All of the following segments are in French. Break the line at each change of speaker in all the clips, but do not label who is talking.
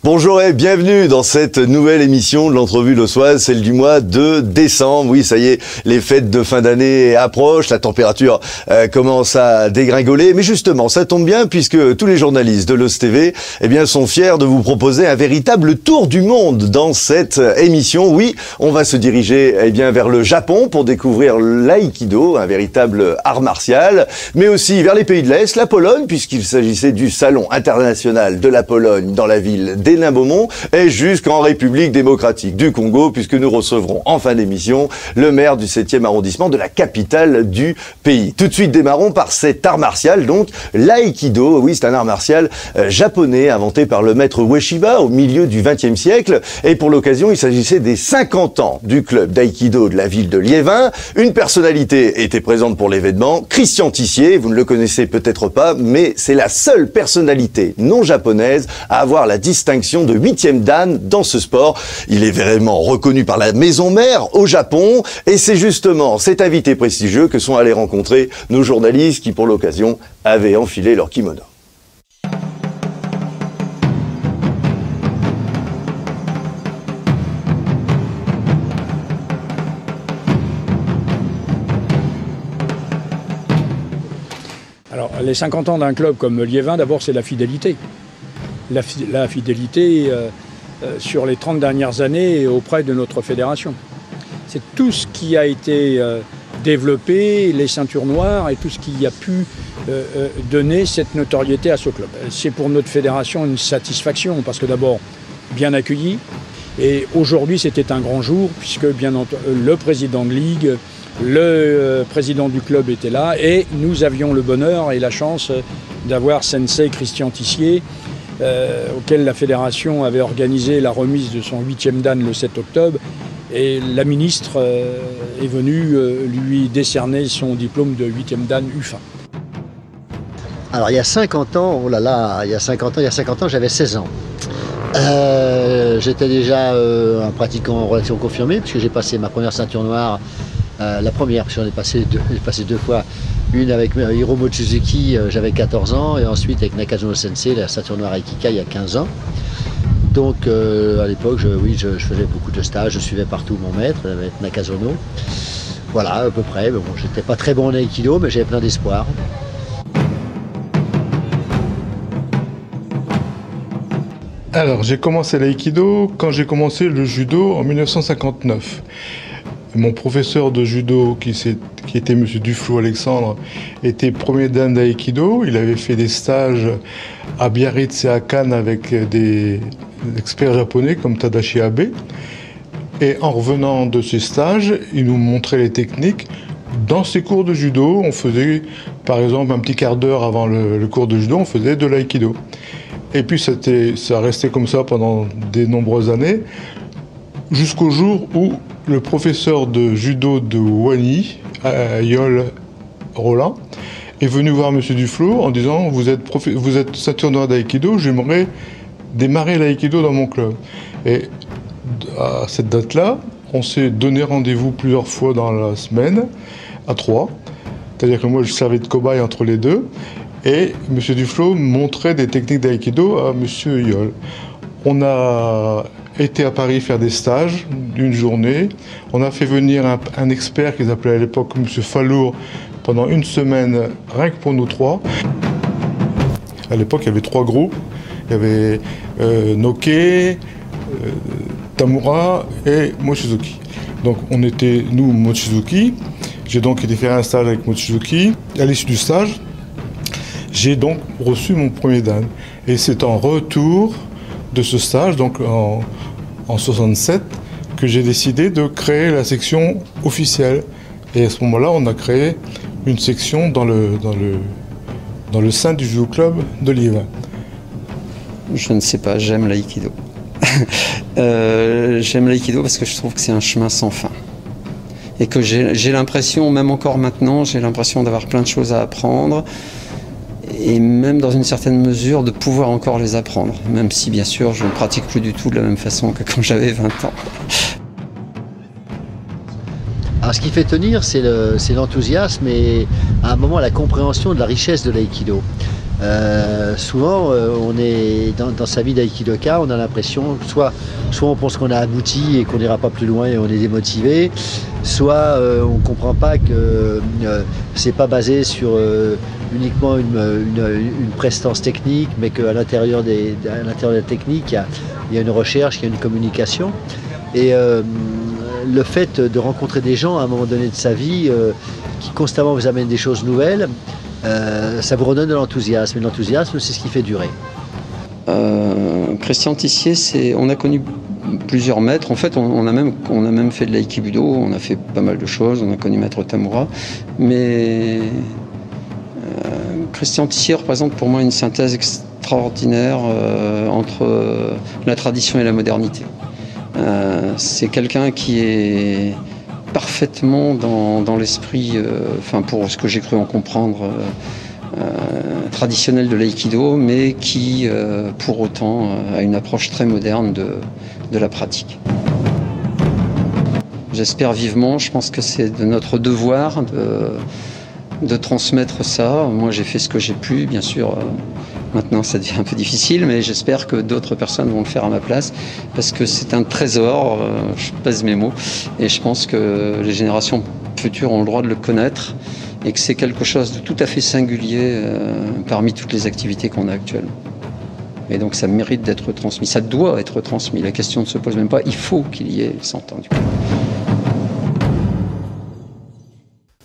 Bonjour et bienvenue dans cette nouvelle émission de l'Entrevue Lossoise, celle du mois de décembre. Oui, ça y est, les fêtes de fin d'année approchent, la température commence à dégringoler. Mais justement, ça tombe bien puisque tous les journalistes de Loss TV sont fiers de vous proposer un véritable tour du monde dans cette émission. Oui, on va se diriger vers le Japon pour découvrir l'aïkido, un véritable art martial, mais aussi vers les pays de l'Est, la Pologne, puisqu'il s'agissait du Salon international de la Pologne dans la ville d'Hénin-Beaumont, et jusqu'en République démocratique du Congo, puisque nous recevrons en fin d'émission le maire du 7e arrondissement de la capitale du pays. Tout de suite, démarrons par cet art martial, donc l'aïkido. Oui, c'est un art martial japonais inventé par le maître Ueshiba au milieu du XXe siècle, et pour l'occasion, il s'agissait des 50 ans du club d'aïkido de la ville de Liévin. Une personnalité était présente pour l'événement, Christian Tissier. Vous ne le connaissez peut-être pas, mais c'est la seule personnalité non japonaise à avoir la distinction de 8e dan dans ce sport. Il est vraiment reconnu par la maison mère au Japon, et c'est justement cet invité prestigieux que sont allés rencontrer nos journalistes qui, pour l'occasion, avaient enfilé leur kimono.
Alors, les 50 ans d'un club comme Liévin, d'abord, c'est la fidélité. La fidélité sur les 30 dernières années auprès de notre fédération. C'est tout ce qui a été développé, les ceintures noires et tout ce qui a pu donner cette notoriété à ce club. C'est pour notre fédération une satisfaction parce que d'abord, bien accueilli. Et aujourd'hui, c'était un grand jour puisque bien entendu, le président de ligue, le président du club était là et nous avions le bonheur et la chance d'avoir Sensei Christian Tissier, auquel la fédération avait organisé la remise de son 8e dan le 7 octobre. Et la ministre est venue lui décerner son diplôme de 8e dan UFA.
Alors il y a 50 ans, oh là là, il y a 50 ans j'avais 16 ans. J'étais déjà un pratiquant en relation confirmée, puisque j'ai passé ma première ceinture noire, la première, parce que j'ai passé deux fois. Une avec Hiromo Suzuki, j'avais 14 ans, et ensuite avec Nakazono Sensei, la ceinture noire Aikikai, il y a 15 ans. Donc à l'époque, je faisais beaucoup de stages, je suivais partout mon maître, avec Nakazono. Voilà, à peu près. Bon, j'étais pas très bon en Aikido, mais j'avais plein d'espoir.
Alors, j'ai commencé l'aïkido quand j'ai commencé le judo en 1959. Mon professeur de judo, qui était M. Duflo Alexandre, était premier dan d'aïkido. Il avait fait des stages à Biarritz et à Cannes avec des experts japonais comme Tadashi Abe. Et en revenant de ces stages, il nous montrait les techniques. Dans ces cours de judo, on faisait, par exemple, un petit quart d'heure avant le cours de judo, on faisait de l'aïkido. Et puis ça restait comme ça pendant de nombreuses années, jusqu'au jour où le professeur de judo de Wani, Yol Roland, est venu voir M. Duflo en disant « Vous êtes ceinture noire d'aïkido, j'aimerais démarrer l'aïkido dans mon club ». Et à cette date-là, on s'est donné rendez-vous plusieurs fois dans la semaine, à 3. C'est-à-dire que moi, je servais de cobaye entre les deux. Et M. Duflo montrait des techniques d'aïkido à M. Yol. On a été à Paris faire des stages d'une journée. On a fait venir un expert qu'ils appelaient à l'époque M. Fallour pendant une semaine, rien que pour nous trois. À l'époque, il y avait 3 groupes. Il y avait Noke, Tamura et Mochizuki. Donc on était, nous, Mochizuki. J'ai donc été faire un stage avec Mochizuki. À l'issue du stage, j'ai donc reçu mon premier dan. Et c'est en retour de ce stage, donc en 67, que j'ai décidé de créer la section officielle. Et à ce moment-là, on a créé une section dans le sein du judo club de Liévin.
Je ne sais pas, j'aime l'aïkido. J'aime l'aïkido parce que je trouve que c'est un chemin sans fin. et que j'ai l'impression, même encore maintenant, j'ai l'impression d'avoir plein de choses à apprendre et même dans une certaine mesure de pouvoir encore les apprendre, même si bien sûr je ne pratique plus du tout de la même façon que quand j'avais 20 ans.
Alors ce qui fait tenir, c'est l'enthousiasme et à un moment la compréhension de la richesse de l'aïkido. Souvent, on est dans sa vie d'aïkidoka, on a l'impression, soit on pense qu'on a abouti et qu'on n'ira pas plus loin et on est démotivé, soit on ne comprend pas que c'est pas basé sur uniquement une prestance technique, mais qu'à l'intérieur de la technique, il y a une recherche, il y a une communication. Et le fait de rencontrer des gens à un moment donné de sa vie qui constamment vous amènent des choses nouvelles, ça vous redonne de l'enthousiasme. Et l'enthousiasme, c'est ce qui fait durer.
Christian Tissier, on a connu plusieurs maîtres. En fait, on a même fait de l'aïkibudo, on a fait pas mal de choses. On a connu Maître Tamura. Mais Christian Tissier représente pour moi une synthèse extraordinaire entre la tradition et la modernité. C'est quelqu'un qui est parfaitement dans l'esprit, pour ce que j'ai cru en comprendre, traditionnel de l'aïkido, mais qui, pour autant, a une approche très moderne de la pratique. J'espère vivement, je pense que c'est de notre devoir de transmettre ça. Moi, j'ai fait ce que j'ai pu, bien sûr. Maintenant, ça devient un peu difficile, mais j'espère que d'autres personnes vont le faire à ma place, parce que c'est un trésor, je pèse mes mots, et je pense que les générations futures ont le droit de le connaître, et que c'est quelque chose de tout à fait singulier parmi toutes les activités qu'on a actuellement. Et donc ça mérite d'être transmis, ça doit être transmis, la question ne se pose même pas, il faut qu'il y ait 100 ans du coup.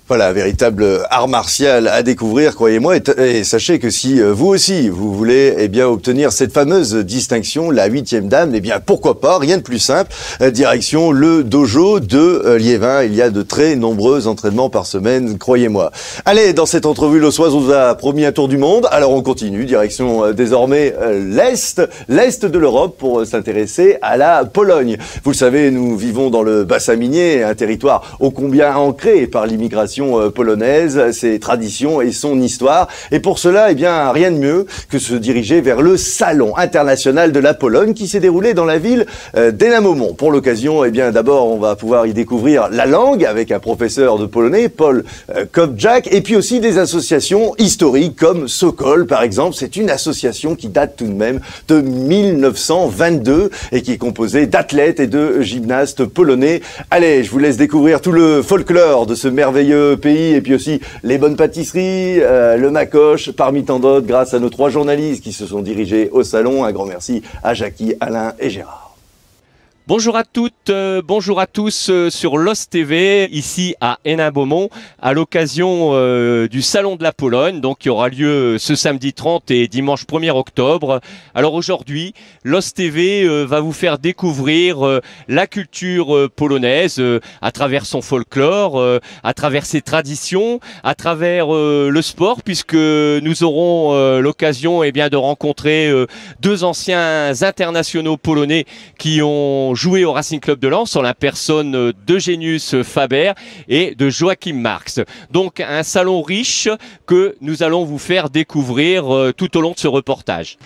Voilà, un véritable art martial à découvrir, croyez-moi. Et sachez que si vous aussi, vous voulez obtenir cette fameuse distinction, la 8e dame, pourquoi pas, rien de plus simple. Direction le dojo de Liévin. Il y a de très nombreux entraînements par semaine, croyez-moi. Allez, dans cette entrevue lossoise, on vous a promis un tour du monde. Alors on continue, direction désormais l'Est de l'Europe pour s'intéresser à la Pologne. Vous le savez, nous vivons dans le bassin minier, un territoire ô combien ancré par l'immigration polonaise, ses traditions et son histoire. Et pour cela, rien de mieux que se diriger vers le Salon international de la Pologne qui s'est déroulé dans la ville d'Enamomon. Pour l'occasion, d'abord, on va pouvoir y découvrir la langue avec un professeur de polonais, Paul Kopczak, et puis aussi des associations historiques comme Sokol, par exemple. C'est une association qui date tout de même de 1922 et qui est composée d'athlètes et de gymnastes polonais. Allez, je vous laisse découvrir tout le folklore de ce merveilleux pays et puis aussi les bonnes pâtisseries, le macoche, parmi tant d'autres, grâce à nos 3 journalistes qui se sont dirigés au salon. Un grand merci à Jackie, Alain et Gérard.
Bonjour à toutes, bonjour à tous sur LOS TV, ici à Enamomon, à l'occasion du Salon de la Pologne, donc qui aura lieu ce samedi 30 et dimanche 1er octobre. Alors aujourd'hui, LOS TV va vous faire découvrir la culture polonaise à travers son folklore, à travers ses traditions, à travers le sport, puisque nous aurons l'occasion de rencontrer 2 anciens internationaux polonais qui ont joué au Racing Club de Lens en la personne d'Eugenius Faber et de Joachim Marx. Donc un salon riche que nous allons vous faire découvrir tout au long de ce reportage.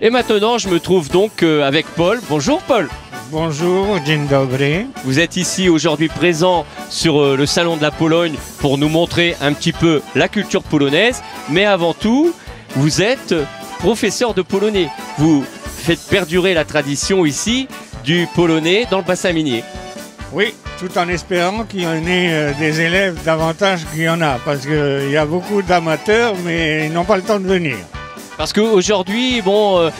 Et maintenant, je me trouve donc avec Paul. Bonjour Paul.
Bonjour, dzień dobry.
Vous êtes ici aujourd'hui présent sur le Salon de la Pologne pour nous montrer un petit peu la culture polonaise. Mais avant tout, vous êtes professeur de polonais. Vous faites perdurer la tradition ici du polonais dans le bassin minier.
Oui, tout en espérant qu'il y en ait des élèves davantage qu'il y en a, parce qu'il y a beaucoup d'amateurs, mais ils n'ont pas le temps de venir.
Parce qu'aujourd'hui,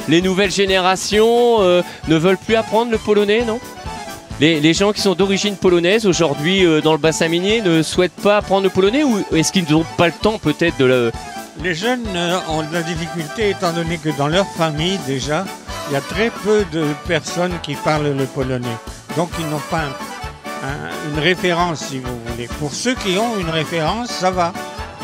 les nouvelles générations ne veulent plus apprendre le polonais, non ? Les gens qui sont d'origine polonaise aujourd'hui dans le bassin minier ne souhaitent pas apprendre le polonais, ou est-ce qu'ils n'ont pas le temps peut-être de le...
Les jeunes ont de la difficulté étant donné que dans leur famille déjà, il y a très peu de personnes qui parlent le polonais. Donc ils n'ont pas une référence, si vous voulez. Pour ceux qui ont une référence, ça va.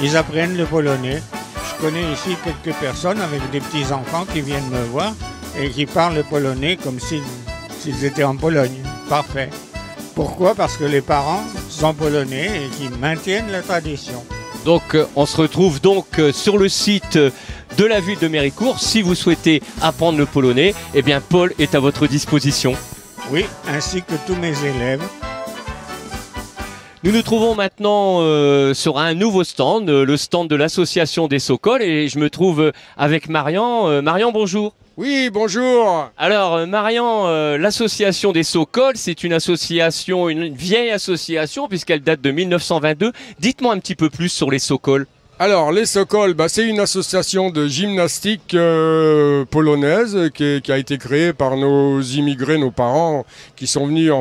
Ils apprennent le polonais. Je connais ici quelques personnes avec des petits-enfants qui viennent me voir et qui parlent le polonais comme s'ils étaient en Pologne. Parfait. Pourquoi ? Parce que les parents sont polonais et qui maintiennent la tradition.
Donc on se retrouve donc sur le site de la ville de Méricourt. Si vous souhaitez apprendre le polonais, eh bien Paul est à votre disposition.
Oui, ainsi que tous mes élèves.
Nous nous trouvons maintenant sur un nouveau stand, le stand de l'association des Sokols, et je me trouve avec Marian. Marian, bonjour.
Oui, bonjour.
Alors Marian, l'association des Sokols, c'est une association, une vieille association puisqu'elle date de 1922. Dites-moi un petit peu plus sur les Sokols.
Alors, les Sokols, c'est une association de gymnastique polonaise qui a été créée par nos immigrés, nos parents qui sont venus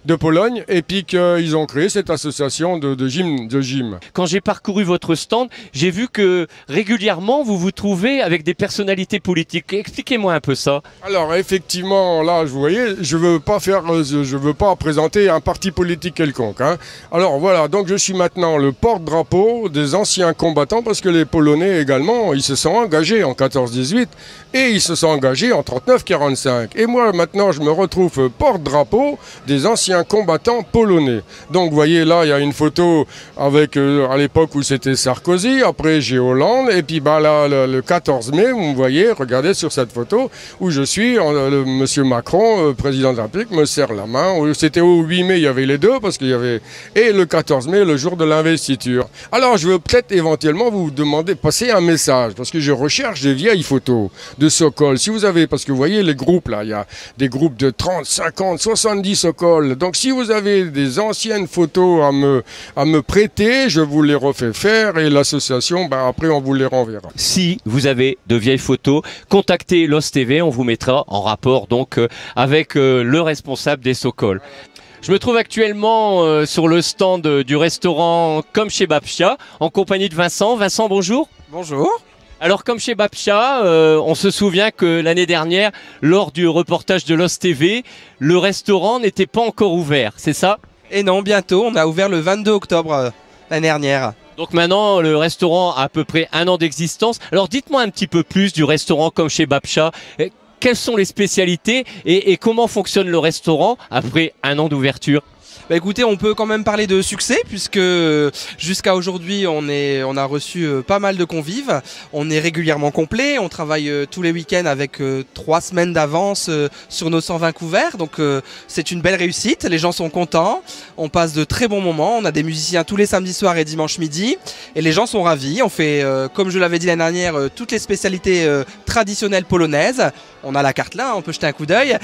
de Pologne, et puis qu'ils ont créé cette association de gym.
Quand j'ai parcouru votre stand, j'ai vu que régulièrement vous vous trouvez avec des personnalités politiques. Expliquez-moi un peu ça.
Alors, effectivement, là, vous voyez, je veux pas présenter un parti politique quelconque, hein. Alors voilà, donc je suis maintenant le porte-drapeau des anciens combattants, parce que les Polonais également, ils se sont engagés en 14-18 et ils se sont engagés en 39-45. Et moi maintenant je me retrouve porte-drapeau des anciens combattants polonais. Donc vous voyez là, il y a une photo avec à l'époque où c'était Sarkozy, après j'ai Hollande, et puis là le 14 mai, vous me voyez, regardez sur cette photo où je suis, monsieur Macron, président de la République, me serre la main. C'était au 8 mai, il y avait les deux, parce qu'il y avait, et le 14 mai, le jour de l'investiture. Alors je veux peut-être éventuellement vous demander, passer un message, parce que je recherche des vieilles photos de Sokols. Si vous avez, parce que vous voyez les groupes là, il y a des groupes de 30, 50, 70 Sokols. Donc si vous avez des anciennes photos à me prêter, je vous les refais faire et l'association, après on vous les renverra.
Si vous avez de vieilles photos, contactez Lost TV, on vous mettra en rapport donc avec le responsable des Sokols. Je me trouve actuellement sur le stand du restaurant Comme chez Babcha, en compagnie de Vincent. Vincent, bonjour.
Bonjour.
Alors, Comme chez Babcha, on se souvient que l'année dernière, lors du reportage de Lost TV, le restaurant n'était pas encore ouvert, c'est ça?
Et non, bientôt, on a ouvert le 22 octobre l'année dernière.
Donc maintenant, le restaurant a à peu près 1 an d'existence. Alors, dites-moi un petit peu plus du restaurant Comme chez Babcha. Quelles sont les spécialités et comment fonctionne le restaurant après 1 an d'ouverture?
Écoutez, on peut quand même parler de succès puisque jusqu'à aujourd'hui on a reçu pas mal de convives, on est régulièrement complet, on travaille tous les week-ends avec 3 semaines d'avance sur nos 120 couverts, donc c'est une belle réussite, les gens sont contents, on passe de très bons moments, on a des musiciens tous les samedis soirs et dimanches midi et les gens sont ravis, on fait comme je l'avais dit l'année dernière toutes les spécialités traditionnelles polonaises, on a la carte là, on peut jeter un coup d'œil,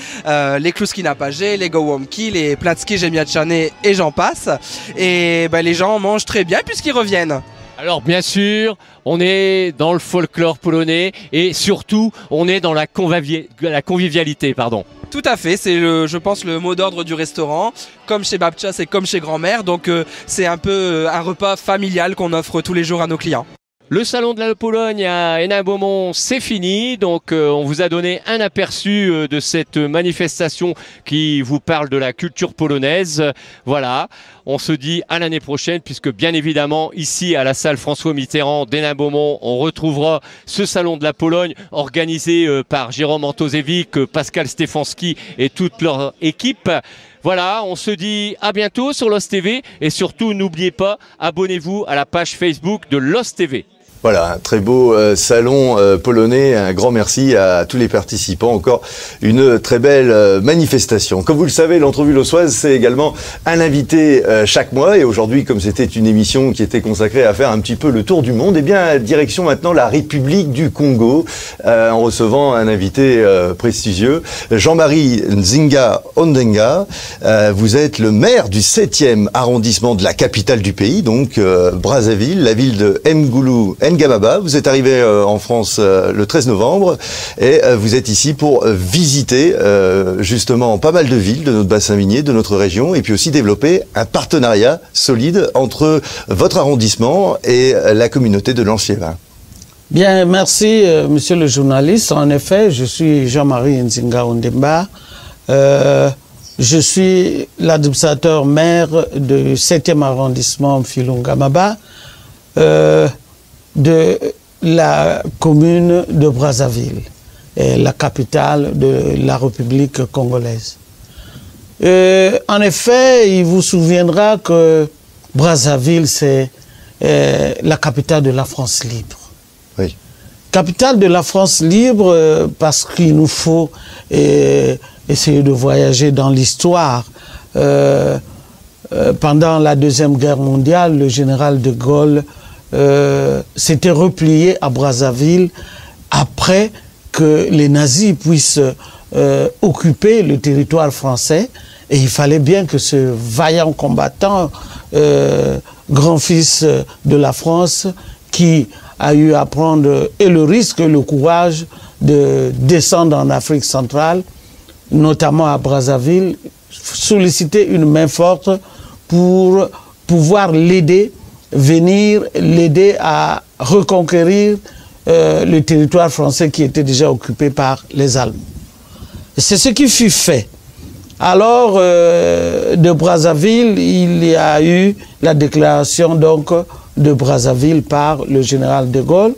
les kluski na parze, les gołąbki, les placki ziemniaczane et j'en passe. Et les gens mangent très bien puisqu'ils reviennent.
Alors bien sûr, on est dans le folklore polonais et surtout, on est dans la convivialité. Pardon.
Tout à fait, c'est je pense le mot d'ordre du restaurant. Comme chez Babcha, c'est comme chez grand-mère. Donc c'est un peu un repas familial qu'on offre tous les jours à nos clients.
Le salon de la Pologne à Hénin-Beaumont, c'est fini. Donc on vous a donné un aperçu de cette manifestation qui vous parle de la culture polonaise. Voilà, on se dit à l'année prochaine puisque bien évidemment ici à la salle François Mitterrand d'Hénin-Beaumont, on retrouvera ce salon de la Pologne organisé par Jérôme Antozewicz, Pascal Stefanski et toute leur équipe. Voilà, on se dit à bientôt sur Lost TV et surtout n'oubliez pas, abonnez-vous à la page Facebook de Lost TV.
Voilà, un très beau salon polonais. Un grand merci à tous les participants. Encore une très belle manifestation. Comme vous le savez, l'entrevue lossoise, c'est également un invité chaque mois. Et aujourd'hui, comme c'était une émission qui était consacrée à faire un petit peu le tour du monde, eh bien, direction maintenant la République du Congo, en recevant un invité prestigieux, Jean-Marie Nzinga Ondenga. Vous êtes le maire du 7e arrondissement de la capitale du pays, donc Brazzaville, la ville de Mgoulou Ngababa. Vous êtes arrivé en France le 13 novembre et vous êtes ici pour visiter justement pas mal de villes de notre bassin minier, de notre région, et puis aussi développer un partenariat solide entre votre arrondissement et la communauté de Lanche-les-Vins.
Bien, merci monsieur le journaliste. En effet, je suis Jean-Marie Nzinga Ondemba. Je suis l'administrateur maire du 7e arrondissement Filungamaba. De la commune de Brazzaville, la capitale de la République congolaise. En effet, il vous souviendra que Brazzaville, c'est la capitale de la France libre.
Oui.
Capitale de la France libre parce qu'il nous faut essayer de voyager dans l'histoire. Pendant la Deuxième Guerre mondiale, le général de Gaulle s'était replié à Brazzaville après que les nazis puissent occuper le territoire français. Et il fallait bien que ce vaillant combattant, grand-fils de la France, qui a eu à prendre et le risque et le courage de descendre en Afrique centrale, notamment à Brazzaville, solliciter une main forte pour pouvoir l'aider, venir l'aider à reconquérir le territoire français qui était déjà occupé par les Allemands. C'est ce qui fut fait. Alors, de Brazzaville, il y a eu la déclaration donc de Brazzaville par le général de Gaulle.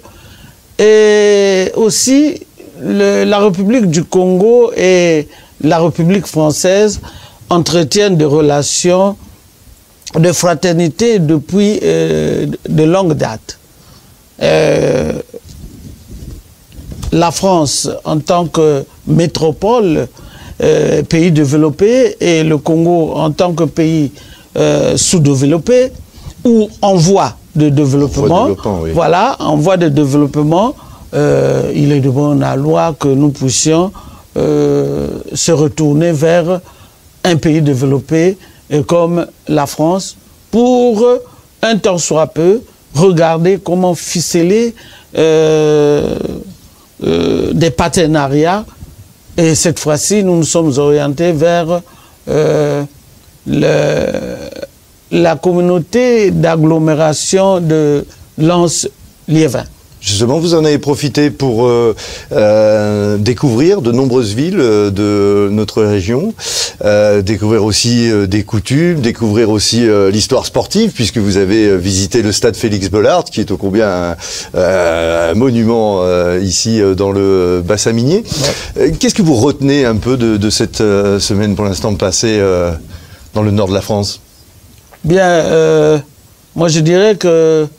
Et aussi, la République du Congo et la République française entretiennent des relations de fraternité depuis de longue date. La France, en tant que métropole, pays développé, et le Congo en tant que pays sous-développé, ou en voie de développement, oui. Voilà, en voie de développement, il est de bonne loi que nous puissions se retourner vers un pays développé comme la France pour, un temps soit peu, regarder comment ficeler des partenariats. Et cette fois-ci, nous nous sommes orientés vers la communauté d'agglomération de Lens-Liévin.
Justement, vous en avez profité pour découvrir de nombreuses villes de notre région, découvrir aussi des coutumes, découvrir aussi l'histoire sportive, puisque vous avez visité le stade Félix-Bollard, qui est ô combien un monument ici dans le bassin minier. Ouais. Qu'est-ce que vous retenez un peu de cette semaine pour l'instant passée dans le nord de la France?
Bien, moi je dirais que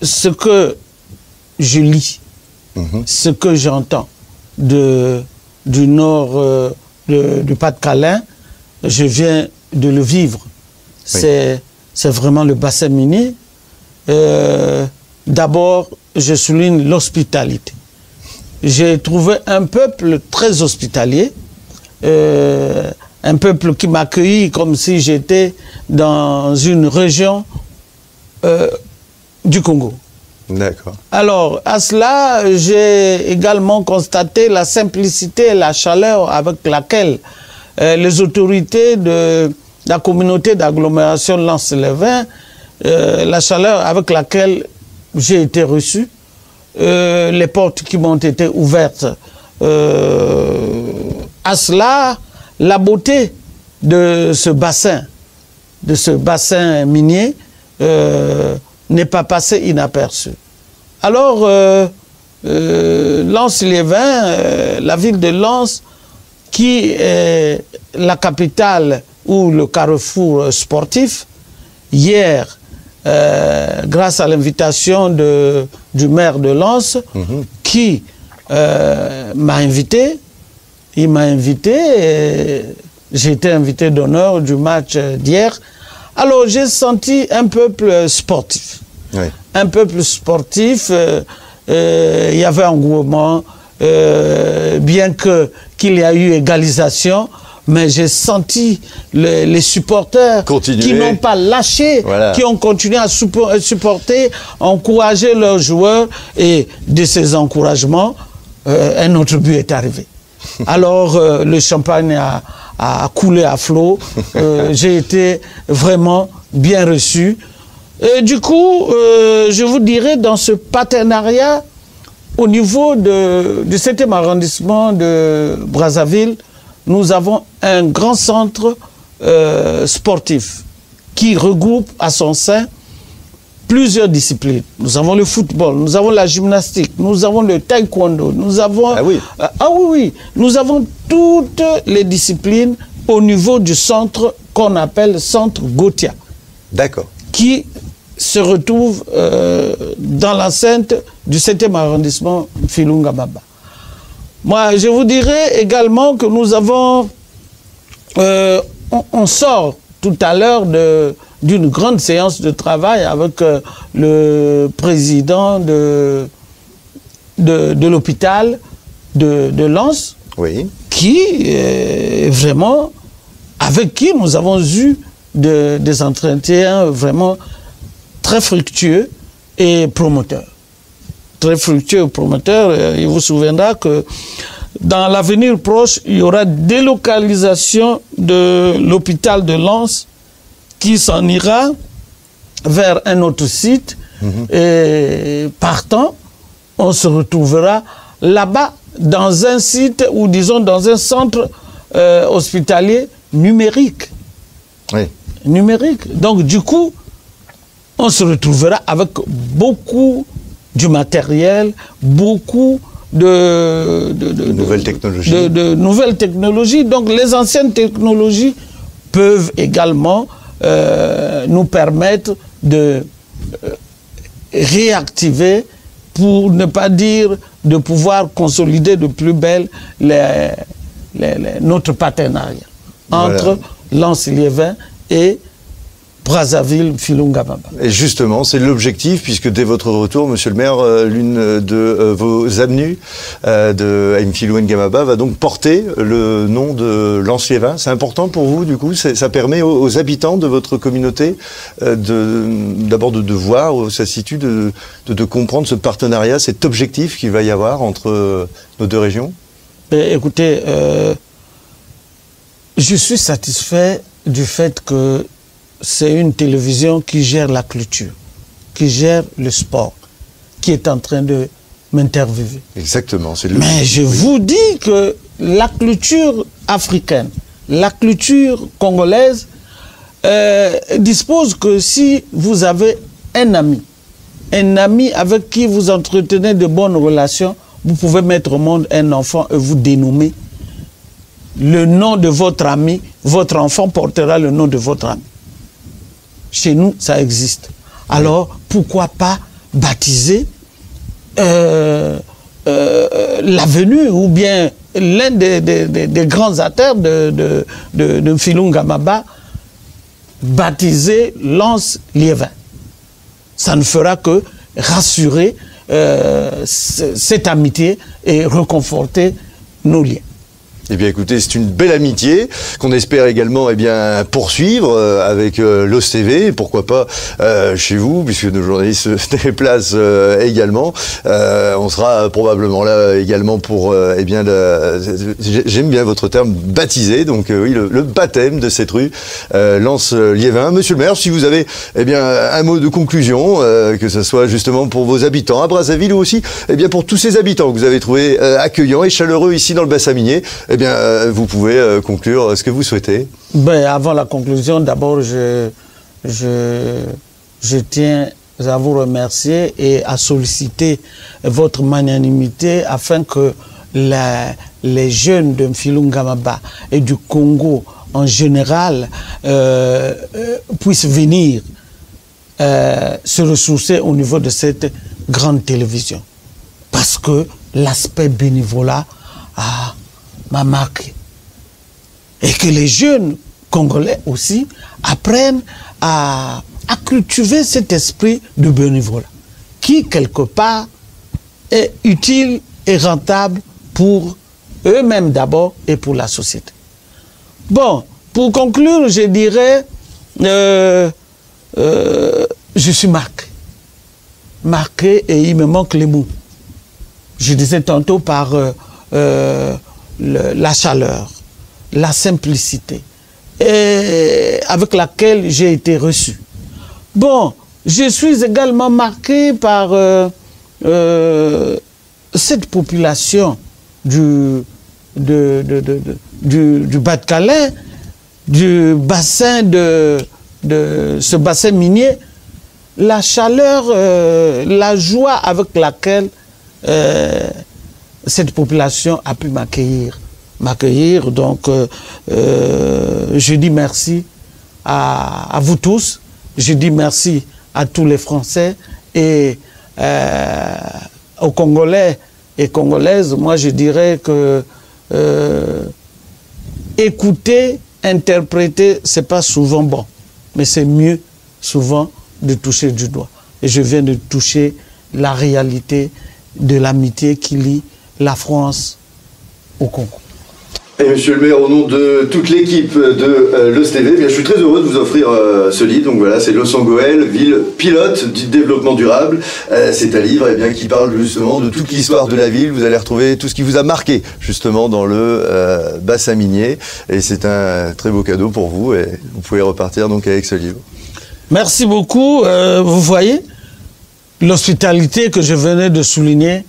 ce que je lis, ce que j'entends du nord du Pas-de-Calais, je viens de le vivre. Oui. C'est vraiment le bassin minier. D'abord, je souligne l'hospitalité. J'ai trouvé un peuple très hospitalier, un peuple qui m'a accueilli comme si j'étais dans une région du Congo.
D'accord.
Alors, à cela, j'ai également constaté la simplicité et la chaleur avec laquelle les autorités de la communauté d'agglomération Lens-Liévin, la chaleur avec laquelle j'ai été reçu, les portes qui m'ont été ouvertes. À cela, la beauté de ce bassin minier, n'est pas passé inaperçu. Alors, Lens-Liévin, la ville de Lens, qui est la capitale ou le carrefour sportif, hier, grâce à l'invitation du maire de Lens, qui m'a invité, il m'a invité, j'ai été invité d'honneur du match d'hier. Alors, j'ai senti un peuple sportif. Oui. Un peuple sportif, il y avait engouement, bien qu'il y a eu égalisation, mais j'ai senti les supporters qui n'ont pas lâché, voilà, qui ont continué à supporter, encourager leurs joueurs, et de ces encouragements, un autre but est arrivé. Alors, le champagne a coulé à flot. J'ai été vraiment bien reçu. Et du coup, je vous dirais, dans ce partenariat, au niveau du 7e arrondissement de Brazzaville, nous avons un grand centre sportif qui regroupe à son sein plusieurs disciplines. Nous avons le football, nous avons la gymnastique, nous avons le taekwondo, nous avons...
Ah oui.
Oui. Nous avons toutes les disciplines au niveau du centre qu'on appelle Centre Gotia.
D'accord.
Qui se retrouve dans l'enceinte du 7e arrondissement Filunga Maba. Moi, je vous dirais également que nous avons... on sort tout à l'heure d'une grande séance de travail avec le président de l'hôpital de Lens,
oui.
Qui vraiment, avec qui nous avons eu des entretiens vraiment très fructueux et promoteurs. Très fructueux et promoteurs. Il vous souviendra que dans l'avenir proche, il y aura délocalisation de l'hôpital de Lens qui s'en ira vers un autre site. Et partant, on se retrouvera là-bas dans un site ou disons dans un centre hospitalier numérique.
Oui.
Numérique. Donc du coup, on se retrouvera avec beaucoup du matériel, beaucoup de nouvelles technologies. De nouvelles technologies. Donc les anciennes technologies peuvent également nous permettre de réactiver, pour ne pas dire de pouvoir consolider de plus belle notre partenariat entre Lens-Liévin et Brazzaville, Filunga Maba.
Et justement, c'est l'objectif, puisque dès votre retour, monsieur le maire, l'une de vos avenues de Mfilou Ngamaba va donc porter le nom de Lens-Liévin. C'est important pour vous, du coup, ça permet aux habitants de votre communauté d'abord de voir où ça se situe, de comprendre ce partenariat, cet objectif qu'il va y avoir entre nos deux régions.
Écoutez, je suis satisfait du fait que c'est une télévision qui gère la culture, qui gère le sport, qui est en train de m'interviewer.
Exactement.
Mais je vous dis que la culture africaine, la culture congolaise dispose que si vous avez un ami avec qui vous entretenez de bonnes relations, vous pouvez mettre au monde un enfant et vous dénommer le nom de votre ami, votre enfant portera le nom de votre ami. Chez nous, ça existe. Alors, pourquoi pas baptiser l'avenue ou bien l'un des grands artères de Mfilunga Maba, baptiser Lens-Liévin. Ça ne fera que rassurer cette amitié et reconforter nos liens.
Eh bien écoutez, c'est une belle amitié qu'on espère également poursuivre avec l'OS TV, pourquoi pas chez vous, puisque nos journalistes se déplacent également. On sera probablement là également pour, j'aime bien votre terme, baptiser, donc oui, le baptême de cette rue Lens-Liévin. Monsieur le maire, si vous avez un mot de conclusion, que ce soit justement pour vos habitants à Brazzaville ou aussi pour tous ces habitants que vous avez trouvés accueillants et chaleureux ici dans le bassin minier, vous pouvez conclure ce que vous souhaitez.
Avant la conclusion, d'abord, je tiens à vous remercier et à solliciter votre magnanimité afin que les jeunes de Mfilunga Maba et du Congo en général puissent venir se ressourcer au niveau de cette grande télévision. Parce que l'aspect bénévolat m'a marqué. Et que les jeunes Congolais aussi apprennent à cultiver cet esprit de bénévolat qui, quelque part, est utile et rentable pour eux-mêmes d'abord et pour la société. Bon, pour conclure, je dirais, je suis marqué. Marqué et il me manque les mots. Je disais tantôt par la chaleur, la simplicité et avec laquelle j'ai été reçu. Bon, je suis également marqué par cette population du Bas-de-Calais, du bassin ce bassin minier. la chaleur, la joie avec laquelle cette population a pu m'accueillir. Donc, je dis merci à vous tous. Je dis merci à tous les Français et aux Congolais et Congolaises. Moi, je dirais que écouter, interpréter, c'est pas souvent bon, mais c'est mieux souvent de toucher du doigt. Et je viens de toucher la réalité de l'amitié qui lie la France au Congo.
Et monsieur le maire, au nom de toute l'équipe de l'OSTV, je suis très heureux de vous offrir ce livre. Donc voilà, c'est Losangoël, ville pilote du développement durable. C'est un livre qui parle justement de toute l'histoire de la ville. Vous allez retrouver tout ce qui vous a marqué justement dans le bassin minier. Et c'est un très beau cadeau pour vous et vous pouvez repartir donc avec ce livre.
Merci beaucoup. Vous voyez, l'hospitalité que je venais de souligner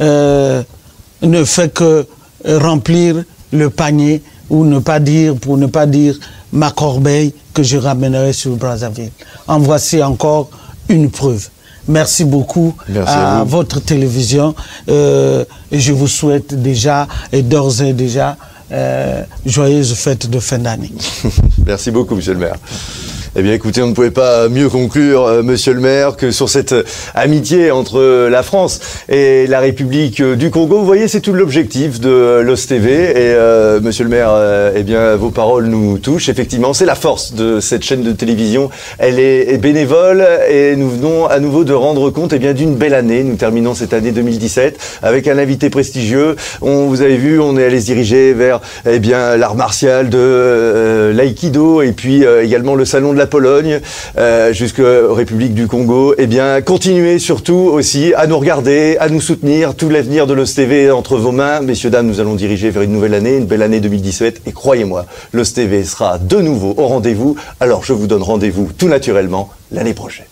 ne fait que remplir le panier, ou ne pas dire, pour ne pas dire ma corbeille que je ramènerai sur Brazzaville. En voici encore une preuve. Merci beaucoup à votre télévision. Et je vous souhaite déjà, et d'ores et déjà, joyeuses fêtes de fin d'année.
Merci beaucoup, monsieur le maire. Eh bien, écoutez, on ne pouvait pas mieux conclure, monsieur le maire, que sur cette amitié entre la France et la République du Congo. Vous voyez, c'est tout l'objectif de l'OSTV. Et monsieur le maire, eh bien, vos paroles nous touchent. Effectivement, c'est la force de cette chaîne de télévision. Elle est bénévole et nous venons à nouveau de rendre compte, eh bien, d'une belle année. Nous terminons cette année 2017 avec un invité prestigieux. Vous avez vu, on est allé se diriger vers, eh bien, l'art martial de l'aïkido et puis également le salon de la Pologne, jusqu'aux Républiques du Congo. Eh bien, continuez surtout aussi à nous regarder, à nous soutenir. Tout l'avenir de l'OSTV est entre vos mains. Messieurs, dames, nous allons diriger vers une nouvelle année, une belle année 2017. Et croyez-moi, l'OSTV sera de nouveau au rendez-vous. Alors, je vous donne rendez-vous tout naturellement l'année prochaine.